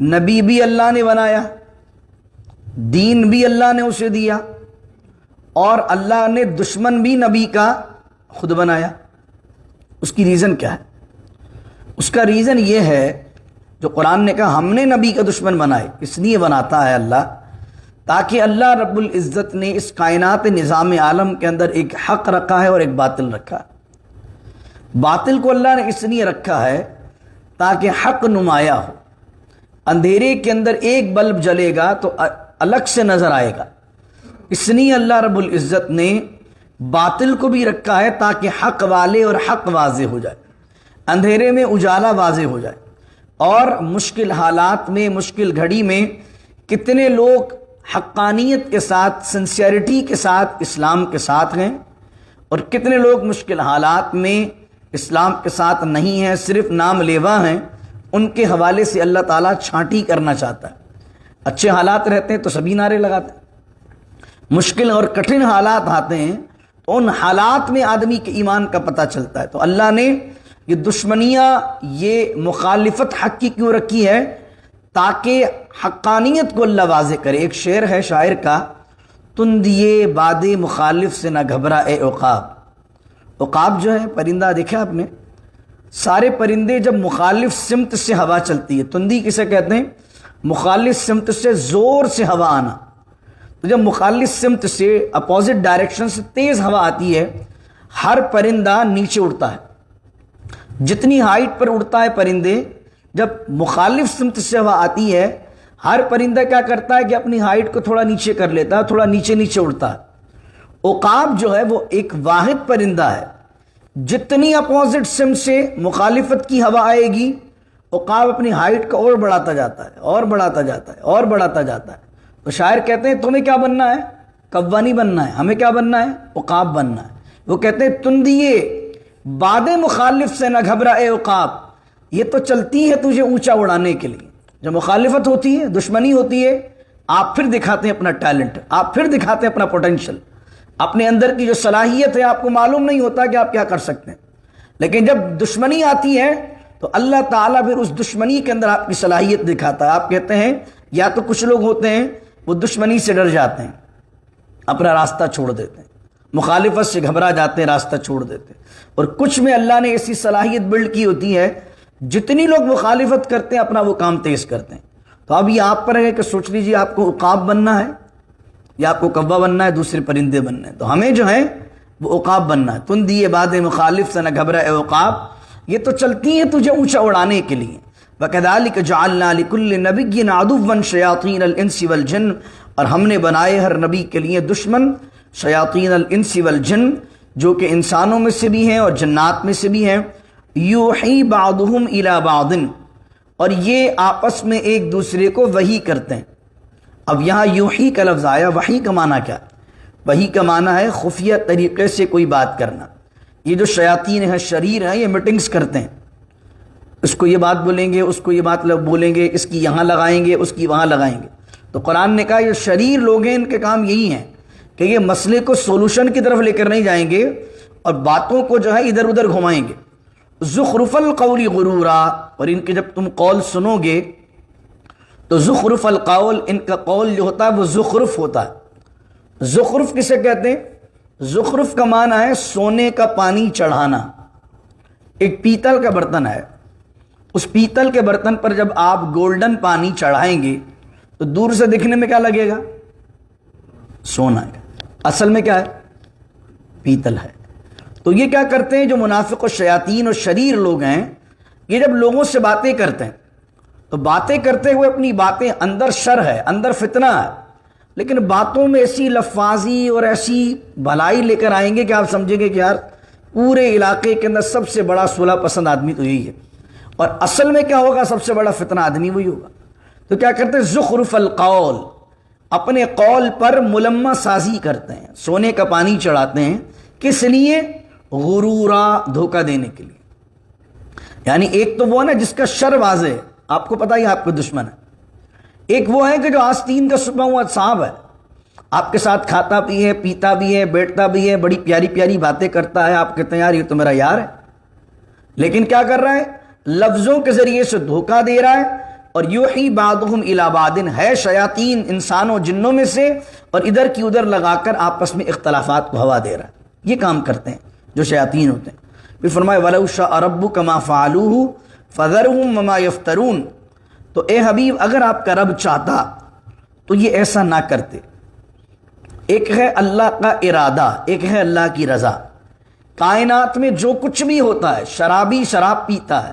نبی بھی اللہ نے بنایا، دین بھی اللہ نے اسے دیا، اور اللہ نے دشمن بھی نبی کا خود بنایا۔ اس کی ریزن کیا ہے؟ اس کا ریزن یہ ہے، جو قرآن نے کہا ہم نے نبی کا دشمن بنائے، اس لیے بناتا ہے اللہ تاکہ اللہ رب العزت نے اس کائنات نظام عالم کے اندر ایک حق رکھا ہے اور ایک باطل رکھا ہے۔ باطل کو اللہ نے اس لیے رکھا ہے تاکہ حق نمایاں ہو۔ اندھیرے کے اندر ایک بلب جلے گا تو الگ سے نظر آئے گا، اس لیے اللہ رب العزت نے باطل کو بھی رکھا ہے تاکہ حق والے اور حق واضح ہو جائے، اندھیرے میں اجالا واضح ہو جائے۔ اور مشکل حالات میں، مشکل گھڑی میں کتنے لوگ حقانیت کے ساتھ، سنسیئرٹی کے ساتھ اسلام کے ساتھ ہیں، اور کتنے لوگ مشکل حالات میں اسلام کے ساتھ نہیں ہیں، صرف نام لیوا ہیں۔ ان کے حوالے سے اللہ تعالیٰ چھانٹی کرنا چاہتا ہے۔ اچھے حالات رہتے ہیں تو سبھی نعرے لگاتے ہیں، مشکل اور کٹھن حالات آتے ہیں تو ان حالات میں آدمی کے ایمان کا پتہ چلتا ہے۔ تو اللہ نے یہ دشمنیاں، یہ مخالفت حق کی کیوں رکھی ہے؟ تاکہ حقانیت کو اللہ واضح کرے۔ ایک شعر ہے شاعر کا، تن دیے باد مخالف سے نہ گھبرا اے عقاب۔ عقاب جو ہے پرندہ، دیکھا آپ نے، سارے پرندے جب مخالف سمت سے ہوا چلتی ہے، تندی کسے کہتے ہیں؟ مخالف سمت سے زور سے ہوا آنا۔ تو جب مخالف سمت سے، اپوزٹ ڈائریکشن سے تیز ہوا آتی ہے، ہر پرندہ نیچے اڑتا ہے۔ جتنی ہائٹ پر اڑتا ہے پرندے، جب مخالف سمت سے ہوا آتی ہے، ہر پرندہ کیا کرتا ہے کہ اپنی ہائٹ کو تھوڑا نیچے کر لیتا ہے، تھوڑا نیچے نیچے اڑتا ہے۔ عقاب جو ہے وہ ایک واحد پرندہ ہے، جتنی اپوزٹ سمت سے مخالفت کی ہوا آئے گی، عقاب اپنی ہائٹ کو اور بڑھاتا جاتا ہے، اور بڑھاتا جاتا ہے، اور بڑھاتا جاتا ہے۔ تو شاعر کہتے ہیں تمہیں کیا بننا ہے؟ کوا نہیں بننا ہے، ہمیں کیا بننا ہے؟ عقاب بننا ہے۔ وہ کہتے ہیں تن دیے باد مخالف سے نہ گھبرا اے عقاب، یہ تو چلتی ہے تجھے اونچا اڑانے کے لیے۔ جب مخالفت ہوتی ہے، دشمنی ہوتی ہے، آپ پھر دکھاتے ہیں اپنا ٹیلنٹ، آپ پھر دکھاتے ہیں اپنا پوٹینشل، اپنے اندر کی جو صلاحیت ہے، آپ کو معلوم نہیں ہوتا کہ آپ کیا کر سکتے ہیں۔ لیکن جب دشمنی آتی ہے تو اللہ تعالیٰ پھر اس دشمنی کے اندر آپ کی صلاحیت دکھاتا ہے۔ آپ کہتے ہیں، یا تو کچھ لوگ ہوتے ہیں وہ دشمنی سے ڈر جاتے ہیں، اپنا راستہ چھوڑ دیتے ہیں، مخالفت سے گھبرا جاتے ہیں، راستہ چھوڑ دیتے ہیں۔ اور کچھ میں اللہ نے ایسی صلاحیت بلڈ کی ہوتی ہے، جتنی لوگ مخالفت کرتے ہیں اپنا وہ کام تیز کرتے ہیں۔ تو اب یہ آپ پر ہے کہ سوچ لیجیے آپ کو عقاب بننا ہے یا آپ کو کوا بننا ہے، دوسرے پرندے بننا ہے۔ تو ہمیں جو ہے وہ عقاب بننا ہے۔ تن دیے باد مخالف سے نہ گھبرا اے عقاب، یہ تو چلتی ہیں تجھے اونچا اڑانے کے لیے۔ وَكَذَلِكَ جَعَلْنَا لِكُلِّ نَبِيٍّ عَدُوًّا شَيَاطِينَ الْإِنسِ وَالْجِنِّ، اور ہم نے بنائے ہر نبی کے لیے دشمن، شیاطین الانس والجن، جو کہ انسانوں میں سے بھی ہیں اور جنات میں سے بھی ہیں، یوحی بعضهم الی بعض، اور یہ آپس میں ایک دوسرے کو وحی کرتے ہیں۔ اب یہاں یوحی کا لفظ آیا، وحی کا معنی کیا؟ وحی کا معنی ہے خفیہ طریقے سے کوئی بات کرنا۔ یہ جو شیاطین ہیں، شریر ہیں، یہ میٹنگز کرتے ہیں، اس کو یہ بات بولیں گے، اس کو یہ بات بولیں گے، اس کی یہاں لگائیں گے، اس کی وہاں لگائیں گے۔ تو قرآن نے کہا یہ شریر لوگ ہیں، ان کے کام یہی ہیں کہ یہ مسئلے کو سولوشن کی طرف لے کر نہیں جائیں گے اور باتوں کو جو ہے ادھر ادھر گھمائیں گے۔ زخرف القول غرورا، اور ان کے جب تم قول سنو گے تو زخرف القول، ان کا قول جو ہوتا ہے وہ زخرف ہوتا ہے۔ زخرف کسے کہتے ہیں؟ زخرف کا معنی ہے سونے کا پانی چڑھانا۔ ایک پیتل کا برتن ہے، اس پیتل کے برتن پر جب آپ گولڈن پانی چڑھائیں گے تو دور سے دکھنے میں کیا لگے گا؟ سونا ہے، اصل میں کیا ہے؟ پیتل ہے۔ تو یہ کیا کرتے ہیں جو منافق و شیاطین اور شریر لوگ ہیں، یہ جب لوگوں سے باتیں کرتے ہیں تو باتیں کرتے ہوئے اپنی باتیں، اندر شر ہے، اندر فتنہ ہے، لیکن باتوں میں ایسی لفاظی اور ایسی بھلائی لے کر آئیں گے کہ آپ سمجھیں گے کہ یار پورے علاقے کے اندر سب سے بڑا صلح پسند آدمی تو یہی ہے، اور اصل میں کیا ہوگا؟ سب سے بڑا فتنہ آدمی وہی ہوگا۔ تو کیا کرتے ہیں؟ زخرف القول، اپنے قول پر ملمہ سازی کرتے ہیں، سونے کا پانی چڑھاتے ہیں۔ کس لیے؟ غرورا، دھوکہ دینے کے لیے۔ یعنی ایک تو وہ ہے نا جس کا شر واضح ہے، آپ کو پتہ ہی آپ کو دشمن ہے، ایک وہ ہے کہ جو آستین کا صبح ہوا صاحب ہے، آپ کے ساتھ کھاتا بھی ہے، پیتا بھی ہے، بیٹھتا بھی ہے، بڑی پیاری پیاری باتیں کرتا ہے، آپ کہتے ہیں یار یہ تو میرا یار ہے، لیکن کیا کر رہا ہے؟ لفظوں کے ذریعے سے دھوکہ دے رہا ہے اور یوحی بعضهم الی بعض ہے شیاطین انسانوں جنوں میں سے، اور ادھر کی ادھر لگا کر آپس میں اختلافات کو ہوا دے رہا ہے، یہ کام کرتے ہیں جو شیاطین ہوتے ہیں۔ پھر فرمایا وَلَوْ شَاءَ رَبُّكَ مَا فَعَلُوهُ فَذَرْهُمْ وَمَا يَفْتَرُونَ، تو اے حبیب اگر آپ کا رب چاہتا تو یہ ایسا نہ کرتے۔ ایک ہے اللہ کا ارادہ، ایک ہے اللہ کی رضا۔ کائنات میں جو کچھ بھی ہوتا ہے، شرابی شراب پیتا ہے،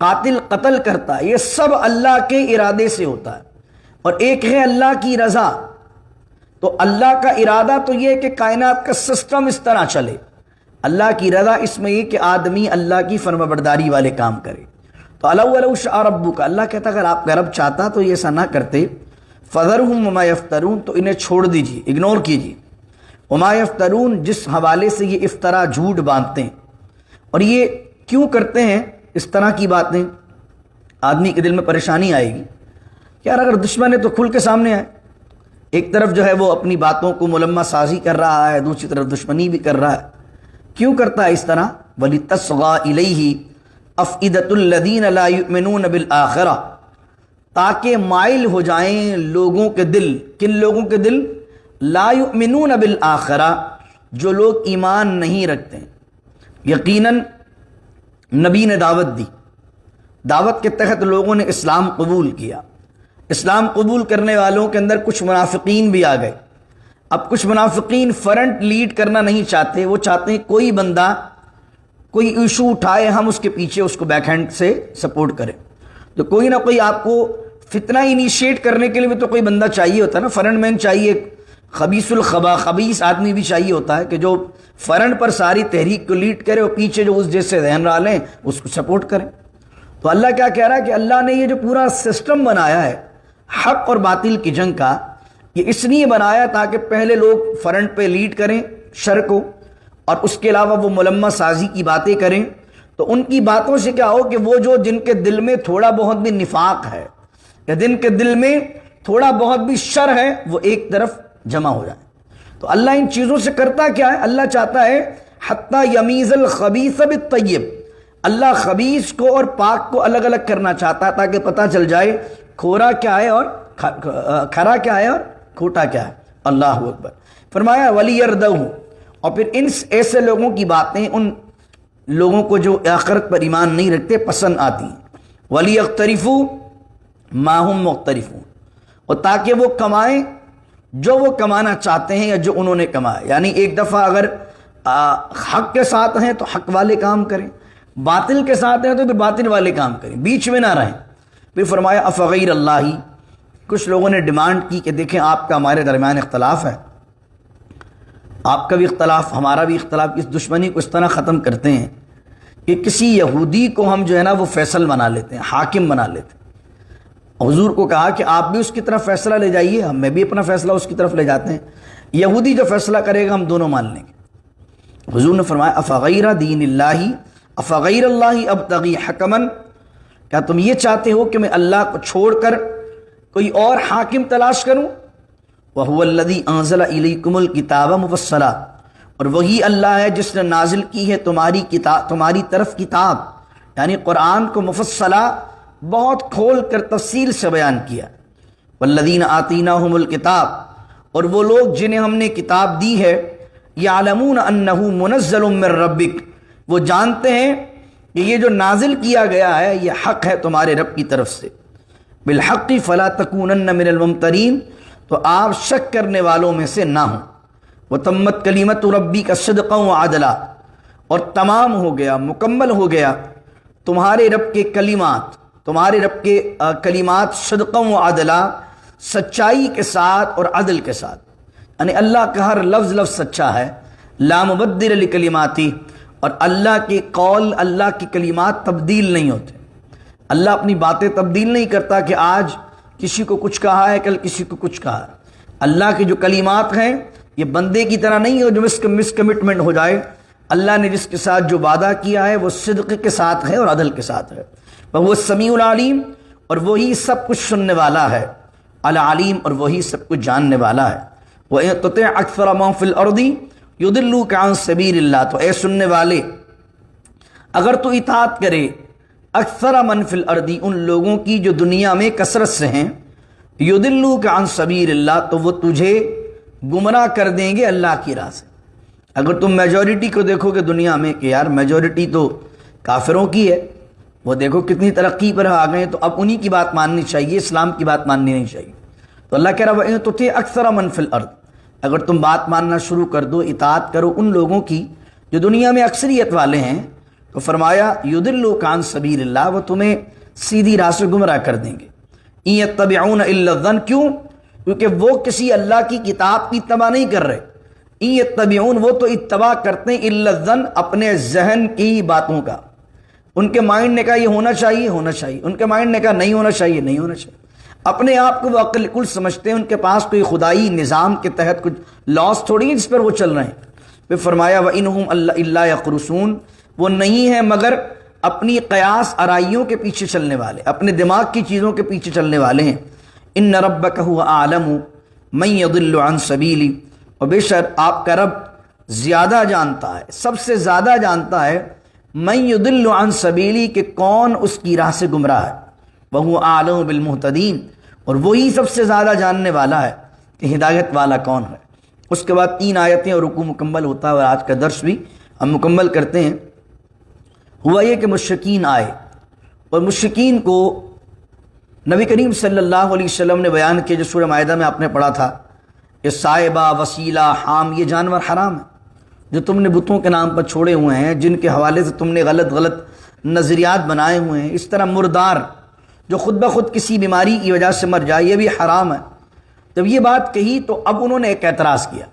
قاتل قتل کرتا ہے، یہ سب اللہ کے ارادے سے ہوتا ہے، اور ایک ہے اللہ کی رضا۔ تو اللہ کا ارادہ تو یہ ہے کہ کائنات کا سسٹم اس طرح چلے، اللہ کی رضا اس میں یہ کہ آدمی اللہ کی فرمانبرداری والے کام کرے۔ تو وَلَوْ شَاءَ رَبُّكَ، اللہ کہتا اگر آپ کا رب چاہتا تو یہ ایسا نہ کرتے۔ فَذَرْهُمْ وَمَا يَفْتَرُونَ، تو انہیں چھوڑ دیجیے، اگنور کیجیے۔ وَمَا يَفْتَرُونَ، جس حوالے سے یہ افطرا جھوٹ باندھتے ہیں، اور یہ کیوں کرتے ہیں اس طرح کی باتیں؟ آدمی کے دل میں پریشانی آئے گی، یار اگر دشمن ہے تو کھل کے سامنے آئے۔ ایک طرف جو ہے وہ اپنی باتوں کو ملمہ سازی کر رہا ہے، دوسری طرف دشمنی بھی کر رہا ہے۔ کیوں کرتا ہے اس طرح؟ وَلِتَصْغَىٰ إِلَيْهِ أَفْئِدَةُ الَّذِينَ لَا يُؤْمِنُونَ بِالْآخِرَةِ، تاکہ مائل ہو جائیں لوگوں کے دل۔ کن لوگوں کے دل؟ لا یؤمنون بالآخرہ، جو لوگ ایمان نہیں رکھتے ہیں۔ یقیناً نبی نے دعوت دی، دعوت کے تحت لوگوں نے اسلام قبول کیا۔ اسلام قبول کرنے والوں کے اندر کچھ منافقین بھی آ گئے۔ اب کچھ منافقین فرنٹ لیڈ کرنا نہیں چاہتے، وہ چاہتے ہیں کوئی بندہ کوئی ایشو اٹھائے، ہم اس کے پیچھے اس کو بیک ہینڈ سے سپورٹ کریں۔ تو کوئی نہ کوئی آپ کو فتنہ انیشیٹ کرنے کے لیے بھی تو کوئی بندہ چاہیے ہوتا ہے نا، فرنٹ مین چاہیے، خبیث الخبا خبیث آدمی بھی چاہیے ہوتا ہے کہ جو فرنٹ پر ساری تحریک کو لیڈ کرے اور پیچھے جو اس جیسے ذہن ڈالیں اس کو سپورٹ کریں۔ تو اللہ کیا کہہ رہا ہے کہ اللہ نے یہ جو پورا سسٹم بنایا ہے حق اور باطل کی جنگ کا، یہ اس لیے بنایا تاکہ پہلے لوگ فرنٹ پہ لیڈ کریں شر کو، اور اس کے علاوہ وہ ملمہ سازی کی باتیں کریں۔ تو ان کی باتوں سے کیا ہو کہ وہ جو جن کے دل میں تھوڑا بہت بھی نفاق ہے یا جن کے دل میں تھوڑا بہت بھی شر ہے وہ ایک طرف جمع ہو جائیں۔ تو اللہ ان چیزوں سے کرتا کیا ہے؟ اللہ چاہتا ہے حتیٰ یمیز الخبیث بالطیب، اللہ خبیث کو اور پاک کو الگ الگ کرنا چاہتا ہے تاکہ پتہ چل جائے کھورا کیا ہے اور کھرا کیا ہے اور کھوٹا کیا ہے۔ اللہ اکبر۔ فرمایا وَلِيَرْضَوْهُ، اور پھر ان ایسے لوگوں کی باتیں ان لوگوں کو جو آخرت پر ایمان نہیں رکھتے پسند آتی ہیں۔ وَلِيَغْتَرِفُوا مَا هُمْ مُغْتَرِفُونَ، اور تاکہ وہ کمائیں جو وہ کمانا چاہتے ہیں یا جو انہوں نے کمایا۔ یعنی ایک دفعہ اگر حق کے ساتھ ہیں تو حق والے کام کریں، باطل کے ساتھ ہیں تو پھر باطل والے کام کریں، بیچ میں نہ رہیں۔ پھر فرمایا افغیر اللہ، کچھ لوگوں نے ڈیمانڈ کی کہ دیکھیں آپ کا ہمارے درمیان اختلاف ہے، آپ کا بھی اختلاف ہمارا بھی اختلاف، اس دشمنی کو اس طرح ختم کرتے ہیں کہ کسی یہودی کو ہم جو ہے نا وہ فیصل بنا لیتے ہیں، حاکم بنا لیتے ہیں۔ حضور کو کہا کہ آپ بھی اس کی طرف فیصلہ لے جائیے، ہم میں بھی اپنا فیصلہ اس کی طرف لے جاتے ہیں، یہودی جو فیصلہ کرے گا ہم دونوں مان لیں گے۔ حضور نے فرمایا افغیر دین اللہ افغیر اللہ ابتغی حکمن، کیا تم یہ چاہتے ہو کہ میں اللہ کو چھوڑ کر کوئی اور حاکم تلاش کروں؟ وَهُوَ الَّذِي أَنزَلَ إِلَيْكُمُ الْكِتَابَ مُفَصَّلًا، اور وہی اللہ ہے جس نے نازل کی ہے تمہاری طرف کتاب، یعنی قرآن کو مفصلہ بہت کھول کر تفصیل سے بیان کیا۔ وَالَّذِينَ آتَيْنَاهُمُ الْكِتَابَ، اور وہ لوگ جنہیں ہم نے کتاب دی ہے، يَعْلَمُونَ أَنَّهُ مُنَزَّلٌ مِّن رَّبِّكَ، وہ جانتے ہیں کہ یہ جو نازل کیا گیا ہے یہ حق ہے تمہارے رب کی طرف سے۔ بالحق فلا تکونن من الممترین، تو آپ شک کرنے والوں میں سے نہ ہوں۔ وتمت کلمت ربک صدقا وعدلا، اور تمام ہو گیا، مکمل ہو گیا تمہارے رب کے کلمات، تمہارے رب کے کلمات صدقا وعدلا، سچائی کے ساتھ اور عدل کے ساتھ، یعنی اللہ کا ہر لفظ سچا ہے۔ لا مبدل لکلماتی، اور اللہ کے قول، اللہ کی کلمات تبدیل نہیں ہوتے، اللہ اپنی باتیں تبدیل نہیں کرتا کہ آج کسی کو کچھ کہا ہے کل کسی کو کچھ کہا ہے۔ اللہ کی جو کلمات ہیں یہ بندے کی طرح نہیں ہو جو مس کمٹمنٹ ہو جائے، اللہ نے جس کے ساتھ جو وعدہ کیا ہے وہ صدق کے ساتھ ہے اور عدل کے ساتھ ہے۔ وہ سمیع العلیم، اور وہی سب کچھ سننے والا ہے، العلیم، اور وہی سب کچھ جاننے والا ہے۔ وَإِن تُطِعْ أَكْثَرَ مَن فِي الْأَرْضِ يُضِلُّوكَ عَن سَبِيلِ اللَّهِ، تو اے سننے والے اگر تو اطاعت کرے اکثر من فی الارض، ان لوگوں کی جو دنیا میں کثرت سے ہیں، یضلوک عن سبیل اللہ، تو وہ تجھے گمراہ کر دیں گے اللہ کی راہ سے۔ اگر تم میجورٹی کو دیکھو گے دنیا میں کہ یار میجورٹی تو کافروں کی ہے، وہ دیکھو کتنی ترقی پر آ گئے، تو اب انہی کی بات ماننی چاہیے، اسلام کی بات ماننی نہیں چاہیے۔ تو اللہ کہہ رہا وَإِن تُطِعْ أَكْثَرَ مَن فِي الْأَرْضِ، اگر تم بات ماننا شروع کر دو، اطاعت کرو ان لوگوں کی جو دنیا میں اکثریت والے ہیں، تو فرمایا یضلوک عن سبیل اللہ، وہ تمہیں سیدھی راہ سے گمراہ کر دیں گے۔ إِن يَتَّبِعُونَ إِلَّا الظَّنَّ، کیوں؟ کیونکہ وہ کسی اللہ کی کتاب کی اتباع نہیں کر رہے۔ إِن يَتَّبِعُونَ، وہ تو اتباع کرتے ہیں، إِلَّا الظَّنَّ، اپنے ذہن کی باتوں کا۔ ان کے مائنڈ نے کہا یہ ہونا چاہیے، ہونا چاہیے، ان کے مائنڈ نے کہا نہیں ہونا چاہیے، نہیں ہونا چاہیے۔ اپنے آپ کو وہ عقل کل سمجھتے ہیں، ان کے پاس کوئی خدائی نظام کے تحت کچھ لاس تھوڑی ہیں جس پر وہ چل رہے ہیں۔ پھر فرمایا وَإِنْهُمْ إِلَّا يَخْرُصُونَ، وہ نہیں ہیں مگر اپنی قیاس آرائیوں کے پیچھے چلنے والے، اپنے دماغ کی چیزوں کے پیچھے چلنے والے ہیں۔ إِنَّ رَبَّكَ هُوَ أَعْلَمُ مَن يَضِلُّ عَن سَبِيلِهِ، اور بے شک آپ کا رب زیادہ جانتا ہے، سب سے زیادہ جانتا ہے، من یضل عن سبیلی، کہ کون اس کی راہ سے گمراہ ہے، وَهُوَ أَعْلَمُ بِالْمُهْتَدِينَ، اور وہی سب سے زیادہ جاننے والا ہے کہ ہدایت والا کون ہے۔ اس کے بعد 3 آیتیں اور رکوع مکمل ہوتا ہے، اور آج کا درس بھی ہم مکمل کرتے ہیں۔ ہوا یہ کہ مشرکین آئے، اور مشرکین کو نبی کریم صلی اللہ علیہ وسلم نے بیان کیا، جو سورہ مائدہ میں آپ نے پڑھا تھا کہ صائبہ، وسیلہ، حام، یہ جانور حرام ہیں جو تم نے بتوں کے نام پر چھوڑے ہوئے ہیں، جن کے حوالے سے تم نے غلط نظریات بنائے ہوئے ہیں۔ اس طرح مردار جو خود بخود کسی بیماری کی وجہ سے مر جائے، یہ بھی حرام ہے۔ جب یہ بات کہی تو اب انہوں نے ایک اعتراض کیا،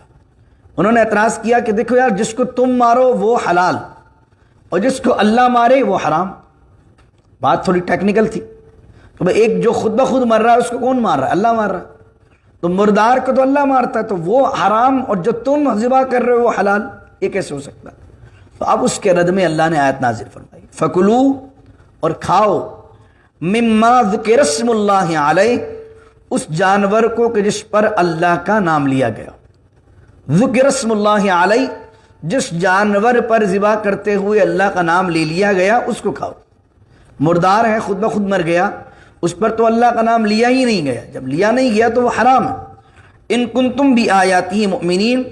انہوں نے اعتراض کیا کہ دیکھو یار، جس کو تم مارو وہ حلال، اور جس کو اللہ مارے وہ حرام۔ بات تھوڑی ٹیکنیکل تھی۔ تو بھئی ایک جو خود بخود مر رہا ہے اس کو کون مار رہا ہے؟ اللہ مار رہا ہے۔ تو مردار کو تو اللہ مارتا ہے، تو وہ حرام، اور جو تم ذبح کر رہے ہو وہ حلال، یہ کیسے ہو سکتا ہے؟ تو اب اس کے رد میں اللہ نے آیت نازل فرمائی، فَكُلُوا، اور کھاؤ، مِمَّا ذُكِرَ اسْمُ اللَّهِ عَلَيْهِ، اس جانور کو کہ جس پر اللہ کا نام لیا گیا۔ ذُكِرَ اسْمُ اللَّهِ عَلَيْهِ، جس جانور پر ذبح کرتے ہوئے اللہ کا نام لے لیا گیا اس کو کھاؤ۔ مردار ہے، خود بخود مر گیا، اس پر تو اللہ کا نام لیا ہی نہیں گیا، جب لیا نہیں گیا تو وہ حرام ہے۔ ان کنتم بآیاتہ مؤمنین،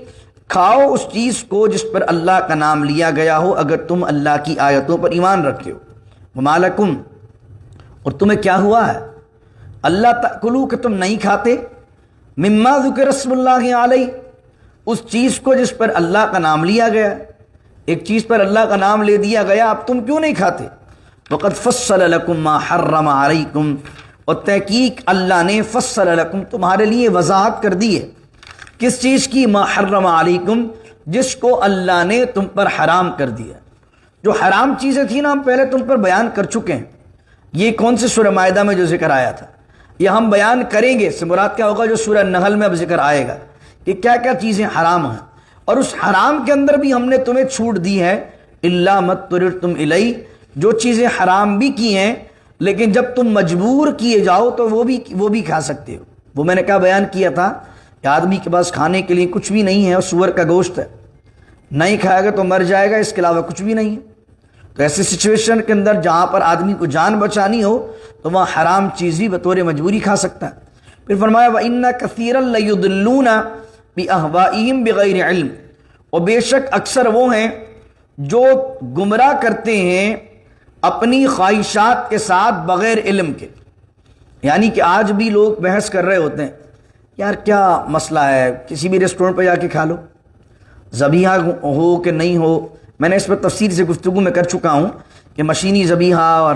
کھاؤ اس چیز کو جس پر اللہ کا نام لیا گیا ہو، اگر تم اللہ کی آیتوں پر ایمان رکھتے ہو۔ وما لکم، اور تمہیں کیا ہوا ہے، اللہ تأکلوا، کہ تم نہیں کھاتے، مما ذکر اسم اللہ علیہ، اس چیز کو جس پر اللہ کا نام لیا گیا۔ ایک چیز پر اللہ کا نام لے دیا گیا، اب تم کیوں نہیں کھاتے؟ وقد فصل لکم ما حرم علیکم، اور تحقیق اللہ نے فصل لکم، تمہارے لیے وضاحت کر دی ہے، کس چیز کی؟ ما حرم علیکم، جس کو اللہ نے تم پر حرام کر دیا۔ جو حرام چیزیں تھیں نا، ہم پہلے تم پر بیان کر چکے ہیں۔ یہ کون سے سورہ مائدہ میں جو ذکر آیا تھا، یہ ہم بیان کریں گے، سے مراد کیا ہوگا؟ جو سورہ نحل میں اب ذکر آئے گا کہ کیا کیا چیزیں حرام ہیں، اور اس حرام کے اندر بھی ہم نے تمہیں چھوٹ دی ہے، الا ما اضطررتم الیہ، جو چیزیں حرام بھی کی ہیں لیکن جب تم مجبور کیے جاؤ تو وہ بھی کھا سکتے ہو۔ وہ میں نے کہا بیان کیا تھا کہ آدمی کے پاس کھانے کے لیے کچھ بھی نہیں ہے، اور سور کا گوشت ہے، نہیں کھائے گا تو مر جائے گا، اس کے علاوہ کچھ بھی نہیں ہے۔ تو ایسی سچویشن کے اندر جہاں پر آدمی کو جان بچانی ہو تو وہاں حرام چیز بھی بطور مجبوری کھا سکتا ہے۔ پھر فرمایا وَإِنَّ كَثِيرًا لَيُضِلُّونَ بِأَهْوَائِهِمْ بِغَيْرِ علم، اور بے شک اکثر وہ ہیں جو گمراہ کرتے ہیں اپنی خواہشات کے ساتھ بغیر علم کے۔ یعنی کہ آج بھی لوگ بحث کر رہے ہوتے ہیں، یار کیا مسئلہ ہے، کسی بھی ریسٹورنٹ پہ جا کے کھا لو، ذبیحہ ہو کہ نہیں ہو۔ میں نے اس پر تفصیل سے گفتگو میں کر چکا ہوں کہ مشینی ذبیحہ اور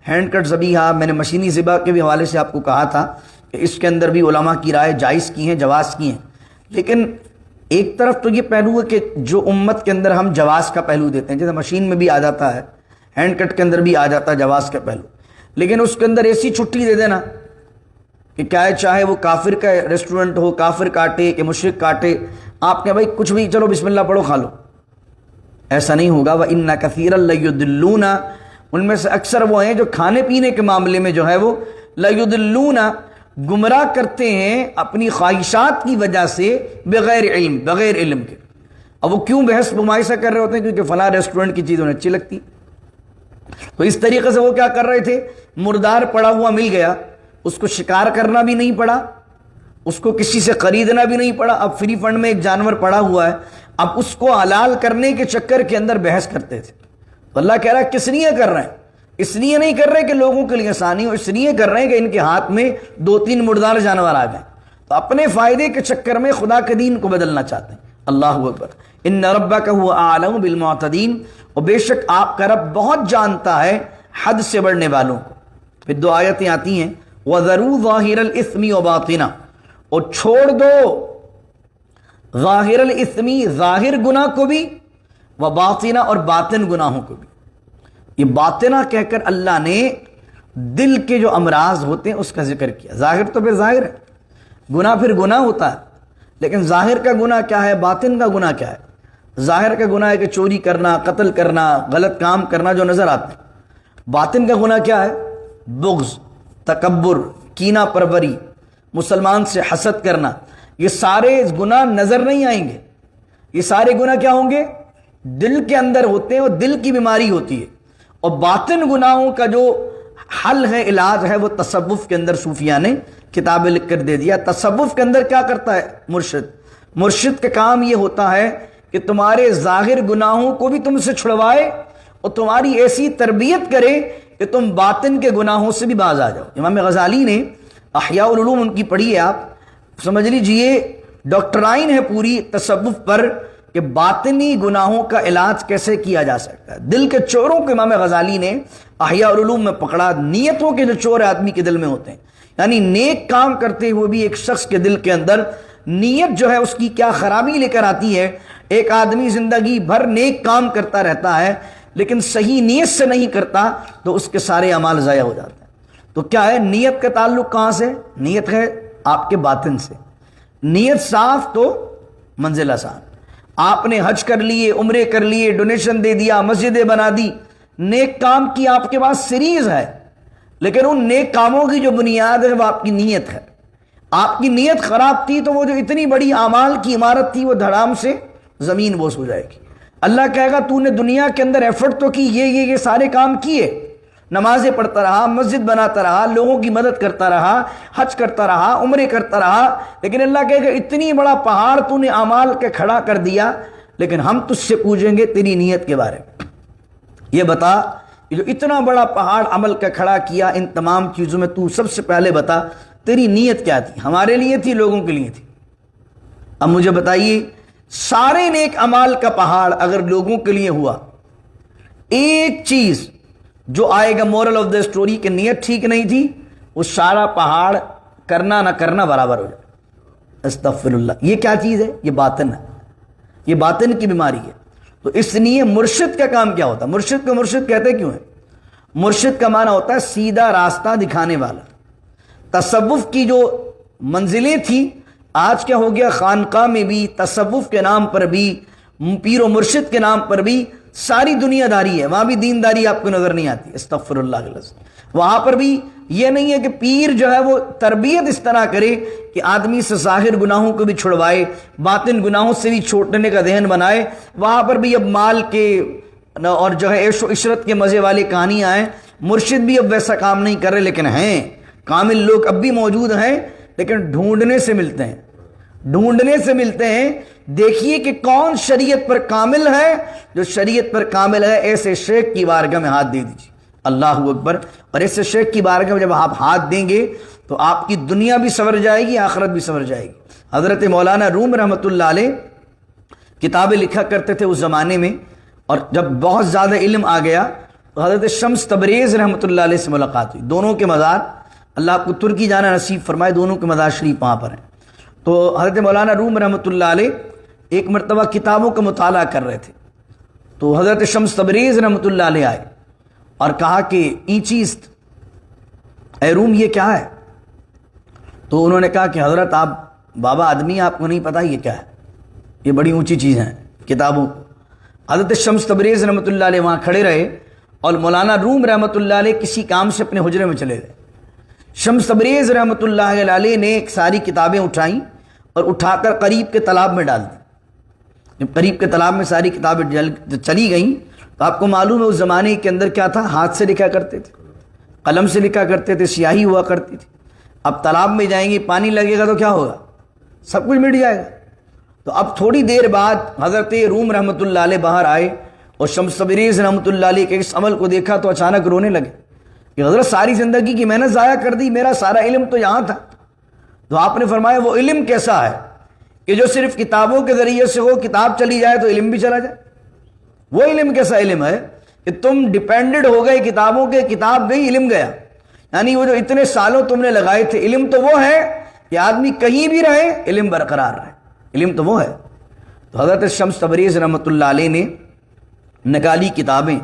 ہینڈ کٹ ذبیحہ، میں نے مشینی ذبح کے بھی حوالے سے آپ کو کہا تھا کہ اس کے اندر بھی علماء کی رائے جائز کی ہیں، جواز کی ہیں، لیکن ایک طرف تو یہ پہلو ہے کہ جو امت کے اندر ہم جواز کا پہلو دیتے ہیں، جیسے مشین میں بھی آ جاتا ہے، ہینڈ کٹ کے اندر بھی آ جاتا ہے جواز کا پہلو، لیکن اس کے اندر ایسی چھٹی دے دینا کہ کیا ہے، چاہے وہ کافر کا ریسٹورنٹ ہو، کافر کاٹے کہ مشرک کاٹے، آپ کہ بھائی کچھ بھی چلو بسم اللہ پڑھو کھا لو، ایسا نہیں ہوگا۔ وَإِنَّ كَثِيرًا لَيُضِلُّونَ، ان میں سے اکثر وہ ہیں جو کھانے پینے کے معاملے میں جو ہے وہ لَيُضِلُّونَ، گمراہ کرتے ہیں اپنی خواہشات کی وجہ سے، بغیر علم، بغیر علم کے۔ اب وہ کیوں بحث مباحثہ کر رہے ہوتے ہیں؟ کیونکہ فلاں ریسٹورنٹ کی چیز انہیں اچھی لگتی، تو اس طریقے سے وہ کیا کر رہے تھے، مردار پڑا ہوا مل گیا، اس کو شکار کرنا بھی نہیں پڑا، اس کو کسی سے خریدنا بھی نہیں پڑا، اب فری فنڈ میں ایک جانور پڑا ہوا ہے، اب اس کو حلال کرنے کے چکر کے اندر بحث کرتے تھے۔ تو اللہ کہہ رہا ہے کس لیے کر رہے ہیں؟ اس لیے نہیں کر رہے کہ لوگوں کے لیے آسانی ہو، اس لیے کر رہے ہیں کہ ان کے ہاتھ میں 2-3 مردار جانور آ گئے، تو اپنے فائدے کے چکر میں خدا کے دین کو بدلنا چاہتے ہیں۔ اللہ اکبر۔ ان ربک هو اعلم بالمعتدین، اور بے شک آپ کا رب بہت جانتا ہے حد سے بڑھنے والوں کو۔ پھر 2 آیتیں آتی ہیں، وَذَرُوا ظَاهِرَ الْإِثْمِ وَبَاطِنَهُ، اور چھوڑ دو ظاہر الاثم، ظاہر گناہ کو بھی، وباطنہ، اور باطن گناہوں کو بھی۔ یہ باطنہ کہہ کر اللہ نے دل کے جو امراض ہوتے ہیں اس کا ذکر کیا۔ ظاہر تو پھر ظاہر ہے، گناہ پھر گناہ ہوتا ہے، لیکن ظاہر کا گناہ کیا ہے، باطن کا گناہ کیا ہے؟ ظاہر کا گناہ ہے کہ چوری کرنا، قتل کرنا، غلط کام کرنا جو نظر آتے ہیں۔ باطن کا گناہ کیا ہے؟ بغض، تکبر، کینہ پروری، مسلمان سے حسد کرنا۔ یہ سارے گناہ نظر نہیں آئیں گے، یہ سارے گناہ کیا ہوں گے؟ دل کے اندر ہوتے ہیں، اور دل کی بیماری ہوتی ہے۔ اور باطن گناہوں کا جو حل ہے، علاج ہے، وہ تصوف کے اندر صوفیہ نے کتابیں لکھ کر دے دیا۔ تصوف کے اندر کیا کرتا ہے مرشد کا کام یہ ہوتا ہے کہ تمہارے ظاہر گناہوں کو بھی تم سے چھڑوائے، اور تمہاری ایسی تربیت کرے کہ تم باطن کے گناہوں سے بھی باز آ جاؤ۔ امام غزالی نے احیاء العلوم ان کی پڑھی ہے، آپ سمجھ لیجئے ڈاکٹرائن ہے پوری تصوف پر کہ باطنی گناہوں کا علاج کیسے کیا جا سکتا ہے۔ دل کے چوروں کو امام غزالی نے احیاء العلوم میں پکڑا۔ نیتوں کے جو چور آدمی کے دل میں ہوتے ہیں، یعنی نیک کام کرتے ہوئے بھی ایک شخص کے دل کے اندر نیت جو ہے اس کی کیا خرابی لے کر آتی ہے۔ ایک آدمی زندگی بھر نیک کام کرتا رہتا ہے لیکن صحیح نیت سے نہیں کرتا تو اس کے سارے اعمال ضائع ہو جاتے ہیں۔ تو کیا ہے، نیت کا تعلق کہاں سے؟ نیت ہے آپ کے باطن سے۔ نیت صاف تو منزل آسان۔ آپ نے حج کر لیے، عمرے کر لیے، ڈونیشن دے دیا، مسجدیں بنا دی، نیک کام کی آپ کے پاس سیریز ہے، لیکن ان نیک کاموں کی جو بنیاد ہے وہ آپ کی نیت ہے۔ آپ کی نیت خراب تھی تو وہ جو اتنی بڑی اعمال کی عمارت تھی وہ دھڑام سے زمین بوس ہو جائے گی۔ اللہ کہے گا تو نے دنیا کے اندر ایفرٹ تو کی، یہ سارے کام کیے، نمازیں پڑھتا رہا، مسجد بناتا رہا، لوگوں کی مدد کرتا رہا، حج کرتا رہا، عمرے کرتا رہا، لیکن اللہ کہے گا اتنی بڑا پہاڑ تو نے اعمال کے کھڑا کر دیا، لیکن ہم تجھ سے پوچھیں گے تیری نیت کے بارے میں۔ یہ بتا، جو اتنا بڑا پہاڑ عمل کا کھڑا کیا، ان تمام چیزوں میں تو سب سے پہلے بتا تیری نیت کیا تھی؟ ہمارے لیے تھی، لوگوں کے لیے تھی؟ اب مجھے بتائیے، سارے نیک اعمال کا پہاڑ اگر لوگوں کے لیے ہوا، ایک چیز جو آئے گا مورل آف دا اسٹوری کہ نیت ٹھیک نہیں تھی، وہ سارا پہاڑ کرنا نہ کرنا برابر ہو جائے۔ استغفر اللہ۔ یہ کیا چیز ہے؟ یہ باطن ہے، یہ باطن کی بیماری ہے۔ تو اس لیے مرشد کا کام کیا ہوتا ہے؟ مرشد کو مرشد کہتے کیوں ہیں؟ مرشد کا معنی ہوتا ہے سیدھا راستہ دکھانے والا۔ تصوف کی جو منزلیں تھیں، آج کیا ہو گیا، خانقاہ میں بھی، تصوف کے نام پر بھی، پیر و مرشد کے نام پر بھی ساری دنیا داری ہے، وہاں بھی دینداری آپ کو نظر نہیں آتی۔ استغفر اللہ العظیم۔ وہاں پر بھی یہ نہیں ہے کہ پیر جو ہے وہ تربیت اس طرح کرے کہ آدمی سے ظاہر گناہوں کو بھی چھڑوائے، باطن گناہوں سے بھی چھوٹنے کا ذہن بنائے۔ وہاں پر بھی اب مال کے اور جو ہے عیش و عشرت کے مزے والی کہانیاں ہیں۔ مرشد بھی اب ویسا کام نہیں کر رہے، لیکن ہیں کامل لوگ اب بھی موجود ہیں، لیکن ڈھونڈنے سے ملتے ہیں، ڈھونڈنے سے ملتے ہیں۔ دیکھیے کہ کون شریعت پر کامل ہے۔ جو شریعت پر کامل ہے ایسے شیخ کی بارگاہ میں ہاتھ دے دیجیے۔ اللہ اکبر۔ اور ایسے شیخ کی بارگاہ میں جب آپ ہاتھ دیں گے تو آپ کی دنیا بھی سنور جائے گی، آخرت بھی سنور جائے گی۔ حضرت مولانا روم رحمۃ اللہ علیہ کتابیں لکھا کرتے تھے اس زمانے میں، اور جب بہت زیادہ علم آ گیا تو حضرت شمس تبریز رحمۃ اللہ علیہ سے ملاقات ہوئی۔ دونوں کے مزار، اللہ آپ کو ترکی جانا نصیب فرمائے، دونوں کے مزار شریف وہاں پر ہیں۔ تو حضرت مولانا روم رحمۃ اللہ علیہ ایک مرتبہ کتابوں کا مطالعہ کر رہے تھے، تو حضرت شمس تبریز رحمۃ اللہ علیہ آئے اور کہا کہ این چیز، اے روم یہ کیا ہے؟ تو انہوں نے کہا کہ حضرت آپ بابا آدمی، آپ کو نہیں پتہ یہ کیا ہے، یہ بڑی اونچی چیز ہیں کتابوں۔ حضرت شمس تبریز رحمۃ اللہ علیہ وہاں کھڑے رہے اور مولانا روم رحمۃ اللہ علیہ کسی کام سے اپنے حجرے میں چلے گئے۔ شمس تبریز رحمۃ اللہ علیہ نے ایک ساری کتابیں اٹھائیں اور اٹھا کر قریب کے تالاب میں ڈال دیں۔ جب قریب کے تالاب میں ساری کتابیں چلی گئیں تو آپ کو معلوم ہے اس زمانے کے اندر کیا تھا، ہاتھ سے لکھا کرتے تھے، قلم سے لکھا کرتے تھے، سیاہی ہوا کرتی تھی۔ اب تالاب میں جائیں گے، پانی لگے گا تو کیا ہوگا، سب کچھ مٹ جائے گا۔ تو اب تھوڑی دیر بعد حضرت روم رحمۃ اللہ علیہ باہر آئے اور شمس تبریز رحمۃ اللہ علیہ کے اس عمل کو دیکھا تو اچانک رونے لگے کہ حضرت ساری زندگی کی محنت ضائع کر دی، میرا سارا علم تو یہاں تھا۔ تو آپ نے فرمایا وہ علم کیسا ہے کہ جو صرف کتابوں کے ذریعے سے ہو، کتاب چلی جائے تو علم بھی چلا جائے؟ وہ علم کیسا علم ہے کہ تم ڈیپینڈڈ ہو گئے کتابوں کے، کتاب گئی علم گیا، یعنی وہ جو اتنے سالوں تم نے لگائے تھے، علم تو وہ ہے کہ آدمی کہیں بھی رہے علم برقرار رہے، علم تو وہ ہے۔ تو حضرت شمس تبریز رحمۃ اللہ علیہ نے نکالی کتابیں،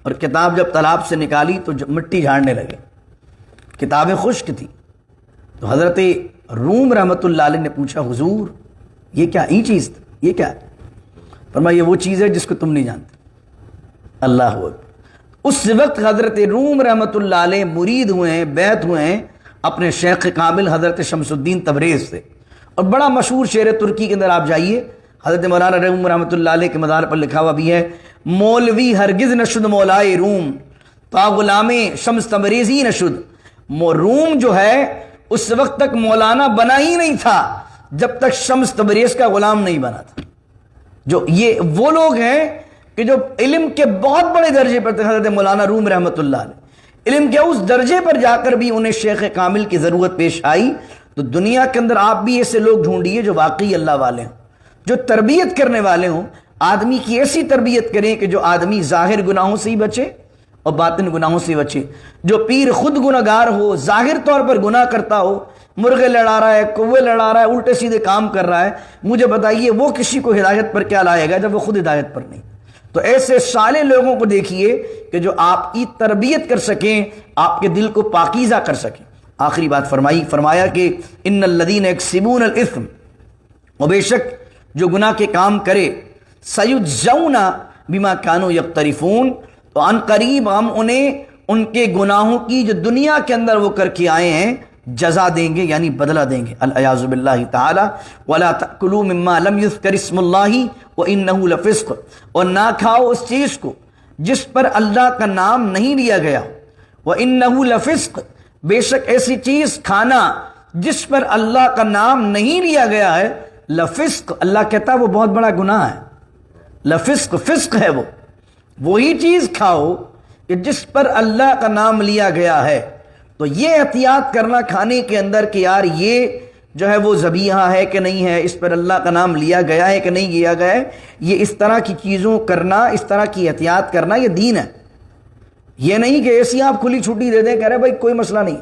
اور کتاب جب تالاب سے نکالی تو مٹی جھاڑنے لگے، کتابیں خشک تھیں۔ تو حضرت روم رحمۃ اللہ علیہ نے پوچھا حضور یہ کیا این چیز تھی، یہ کیا ہے؟ فرمایا یہ وہ چیز ہے جس کو تم نہیں جانتے۔ اللہ اکبر۔ اس وقت حضرت روم رحمۃ اللہ علیہ مرید ہوئے ہیں، بیعت ہوئے ہیں اپنے شیخ کامل حضرت شمس الدین تبریز سے۔ اور بڑا مشہور شعر ترکی کے اندر آپ جائیے، حضرت مولانا روم رحمۃ اللہ علیہ کے مزار پر لکھا ہوا بھی ہے، مولوی ہرگز نشد مولائے روم تا غلام شمس تبریزی نشد۔ روم جو ہے اس وقت تک مولانا بنا ہی نہیں تھا جب تک شمس تبریز کا غلام نہیں بنا تھا۔ جو یہ وہ لوگ ہیں کہ جو علم کے بہت بڑے درجے پر تھے، حضرت مولانا روم رحمۃ اللہ علیہ علم کے اس درجے پر جا کر بھی انہیں شیخ کامل کی ضرورت پیش آئی۔ تو دنیا کے اندر آپ بھی ایسے لوگ ڈھونڈیے جو واقعی اللہ والے ہوں، جو تربیت کرنے والے ہوں، آدمی کی ایسی تربیت کریں کہ جو آدمی ظاہر گناہوں سے ہی بچے اور باطن گناہوں سے بچے۔ جو پیر خود گناہگار ہو، ظاہر طور پر گناہ کرتا ہو، مرغے لڑا رہا ہے، کوے لڑا رہا ہے، الٹے سیدھے کام کر رہا ہے، مجھے بتائیے وہ کسی کو ہدایت پر کیا لائے گا جب وہ خود ہدایت پر نہیں۔ تو ایسے صالح لوگوں کو دیکھیے کہ جو آپ کی تربیت کر سکیں، آپ کے دل کو پاکیزہ کر سکیں۔ آخری بات فرمایا کہ ان الذین یکسبون الاثم، اور بے شک جو گناہ کے کام کرے، سیجزون بما کانوا یقترفون، تو ان قریب ہم انہیں ان کے گناہوں کی جو دنیا کے اندر وہ کر کے آئے ہیں جزا دیں گے، یعنی بدلہ دیں گے۔ العیاذ باللہ تعالی ولا تأکلوا مما لم یذکر اسم اللہ وانہ لفسق، اور نہ کھاؤ اس چیز کو جس پر اللہ کا نام نہیں لیا گیا، وانہ لفسق، بے شک ایسی چیز کھانا جس پر اللہ کا نام نہیں لیا گیا ہے، لفسق، اللہ کہتا ہے وہ بہت بڑا گناہ ہے، لفسق، فسق ہے وہ، وہی چیز کھاؤ کہ جس پر اللہ کا نام لیا گیا ہے۔ تو یہ احتیاط کرنا کھانے کے اندر کہ یار یہ جو ہے وہ ذبیحہ ہے کہ نہیں ہے، اس پر اللہ کا نام لیا گیا ہے کہ نہیں لیا گیا ہے، یہ اس طرح کی چیزوں کرنا، اس طرح کی احتیاط کرنا یہ دین ہے۔ یہ نہیں کہ ایسی آپ کھلی چھٹی دے دیں، کہہ رہے بھائی کوئی مسئلہ نہیں،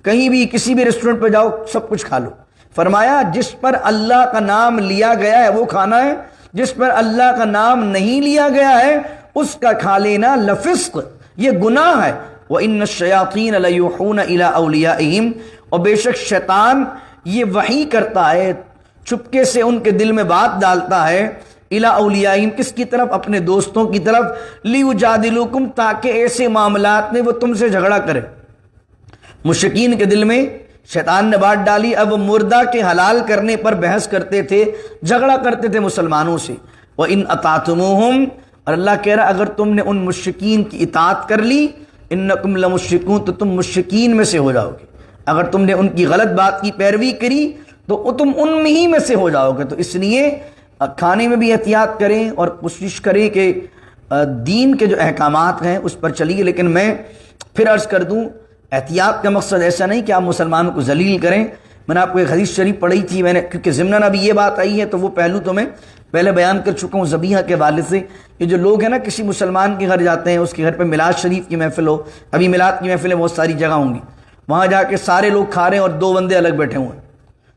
کہیں بھی کسی بھی ریسٹورنٹ پہ جاؤ سب کچھ کھا لو۔ فرمایا جس پر اللہ کا نام لیا گیا ہے وہ کھانا ہے، جس پر اللہ کا نام نہیں لیا گیا ہے اس کا کھا لینا لفسق، یہ گناہ ہے۔ وَإِنَّ الشَّيَاطِينَ لَيُوحُونَ إِلَىٰ أَوْلِيَائِهِمْ، اور بے شک شیطان یہ وحی کرتا ہے، چپکے سے ان کے دل میں بات ڈالتا ہے، إِلَىٰ أَوْلِيَائِهِمْ، کس کی طرف؟ اپنے دوستوں کی طرف، لِيُجَادِلُوكُمْ، تاکہ ایسے معاملات میں وہ تم سے جھگڑا کرے۔ مشرکین کے دل میں شیطان نے بات ڈالی، اب مردہ کے حلال کرنے پر بحث کرتے تھے، جھگڑا کرتے تھے مسلمانوں سے۔ وَإِنْ أَطَعْتُمُوهُمْ، اور اللہ کہہ رہا اگر تم نے ان مشرکین کی اطاعت کر لی، انکم لمشرکون، تو تم مشرکین میں سے ہو جاؤ گے۔ اگر تم نے ان کی غلط بات کی پیروی کری تو تم ان ہی میں سے ہو جاؤ گے۔ تو اس لیے کھانے میں بھی احتیاط کریں اور کوشش کریں کہ دین کے جو احکامات ہیں اس پر چلیے۔ لیکن میں پھر عرض کر دوں، احتیاط کا مقصد ایسا نہیں کہ آپ مسلمانوں کو ذلیل کریں۔ میں نے آپ کو ایک حدیث شریف پڑھی تھی، میں نے کیونکہ ضمناً ابھی یہ بات آئی ہے تو وہ پہلو تو میں پہلے بیان کر چکا ہوں ذبیحہ کے حوالے سے۔ کہ جو لوگ ہیں نا کسی مسلمان کے گھر جاتے ہیں، اس کے گھر پہ میلاد شریف کی محفل ہو، ابھی میلاد کی محفلیں بہت ساری جگہ ہوں گی، وہاں جا کے سارے لوگ کھا رہے ہیں اور دو بندے الگ بیٹھے ہوئے ہیں،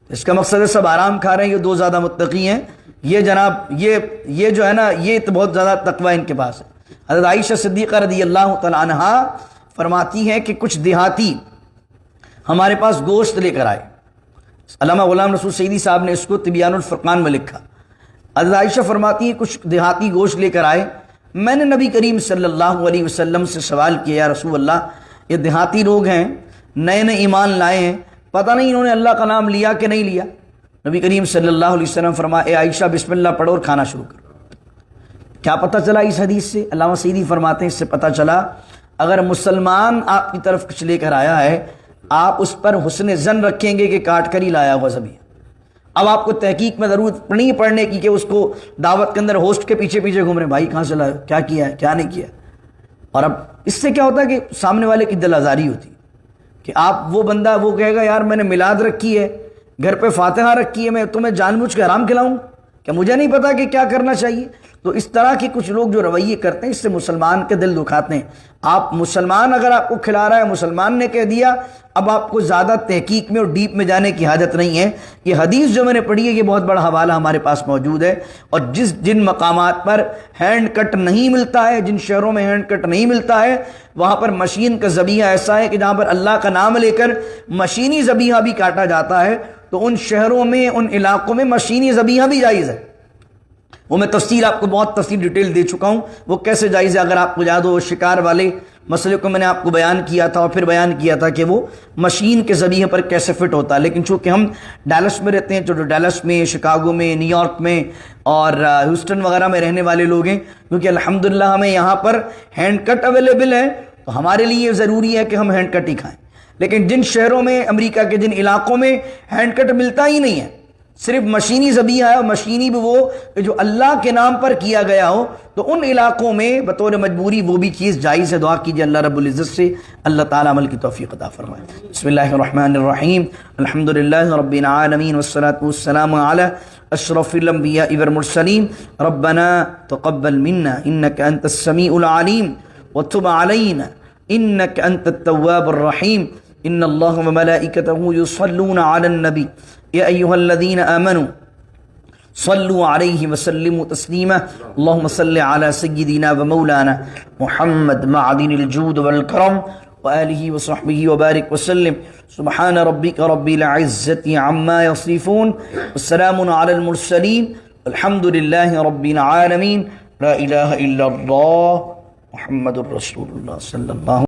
اس کا مقصد ہے سب آرام کھا رہے ہیں، یہ دو زیادہ متقی ہیں، یہ جناب یہ جو ہے نا یہ تو بہت زیادہ تقوی ان کے پاس ہے۔ حضرت عائشہ صدیقہ رضی اللہ تعالیٰ عنہا فرماتی ہیں کہ کچھ دیہاتی ہمارے پاس گوشت لے کر آئے، علامہ غلام رسول سعیدی صاحب نے اس کو تبیان الفرقان میں لکھا۔ حضرت عائشہ فرماتی ہیں کچھ دیہاتی گوشت لے کر آئے، میں نے نبی کریم صلی اللہ علیہ وسلم سے سوال کیا، یا رسول اللہ یہ دیہاتی لوگ ہیں، نئے نئے ایمان لائے ہیں، پتہ نہیں انہوں نے اللہ کا نام لیا کہ نہیں لیا۔ نبی کریم صلی اللہ علیہ وسلم فرمایا اے عائشہ بسم اللہ پڑھو اور کھانا شروع کرو۔ کیا پتہ چلا اس حدیث سے؟ علامہ سعدی فرماتے ہیں اس سے پتہ چلا اگر مسلمان آپ کی طرف کچھ لے کر آیا ہے، آپ اس پر حسن ظن رکھیں گے کہ کاٹ کر ہی لایا ہوا ذبیحہ۔ اب آپ کو تحقیق میں ضرورت نہیں پڑنے کی کہ اس کو دعوت کے اندر ہوسٹ کے پیچھے پیچھے گھوم رہے ہیں، بھائی کہاں سے لایا، کیا کیا ہے، کیا نہیں کیا۔ اور اب اس سے کیا ہوتا ہے کہ سامنے والے کی دل آزاری ہوتی کہ آپ وہ بندہ وہ کہے گا یار میں نے میلاد رکھی ہے، گھر پہ فاتحہ رکھی ہے، میں تمہیں جان بوجھ کے حرام کھلاؤں، کیا مجھے نہیں پتا کہ کیا کرنا چاہیے؟ تو اس طرح کے کچھ لوگ جو رویے کرتے ہیں اس سے مسلمان کے دل دکھاتے ہیں۔ آپ مسلمان اگر آپ کو کھلا رہا ہے، مسلمان نے کہہ دیا، اب آپ کو زیادہ تحقیق میں اور ڈیپ میں جانے کی حاجت نہیں ہے۔ یہ حدیث جو میں نے پڑھی ہے یہ بہت بڑا حوالہ ہمارے پاس موجود ہے، اور جن مقامات پر ہینڈ کٹ نہیں ملتا ہے، جن شہروں میں ہینڈ کٹ نہیں ملتا ہے، وہاں پر مشین کا ذبیحہ ایسا ہے کہ جہاں پر اللہ کا نام لے کر مشینی ذبیحہ بھی کاٹا جاتا ہے، تو ان شہروں میں ان علاقوں میں مشینی ذبیحہ بھی جائز ہے۔ وہ میں تفصیل آپ کو بہت تفصیل ڈیٹیل دے چکا ہوں، وہ کیسے جائز ہے۔ اگر آپ کو یاد ہو شکار والے مسئلے کو میں نے آپ کو بیان کیا تھا، اور پھر بیان کیا تھا کہ وہ مشین کے ذبیحے پر کیسے فٹ ہوتا ہے۔ لیکن چونکہ ہم ڈیلس میں رہتے ہیں، جو ڈیلس میں، شکاگو میں، نیو یارک میں اور ہیوسٹن وغیرہ میں رہنے والے لوگ ہیں، کیونکہ الحمدللہ ہمیں یہاں پر ہینڈ کٹ اویلیبل ہے، تو ہمارے لیے یہ ضروری ہے کہ ہم ہینڈ کٹ ہی کھائیں۔ لیکن جن شہروں میں، امریکہ کے جن علاقوں میں ہینڈ کٹ ملتا ہی نہیں ہے، صرف مشینی ذبیحہ ہے، اور مشینی بھی وہ جو اللہ کے نام پر کیا گیا ہو، تو ان علاقوں میں بطور مجبوری وہ بھی چیز جائز ہے۔ دعا کیجیے اللہ رب العزت سے اللہ تعالیٰ عمل کی توفیق عطا فرمائے۔ بسم اللہ الرحمن الرحیم، الحمدللہ رب العالمین والصلاة والسلام علی اشرف الانبیاء والمرسلین، ربنا تقبل منا انک انت السمیع العلیم وتب علینا انک انت التواب الرحیم، ان اللہ وملائکتہ یصلون علی النبی یا ایہا الذین آمنوا صلوا علیہ وسلموا تسلیما، اللہم صل علی سیدنا ومولانا محمد معدن الجود والکرم وآلہ وصحبہ وبارک وسلم، سبحان ربک رب العزت عما یصفون، والسلام علی المرسلین، الحمد للہ رب العالمین، لا الہ الا اللہ محمد الرسول اللہ صلی اللہ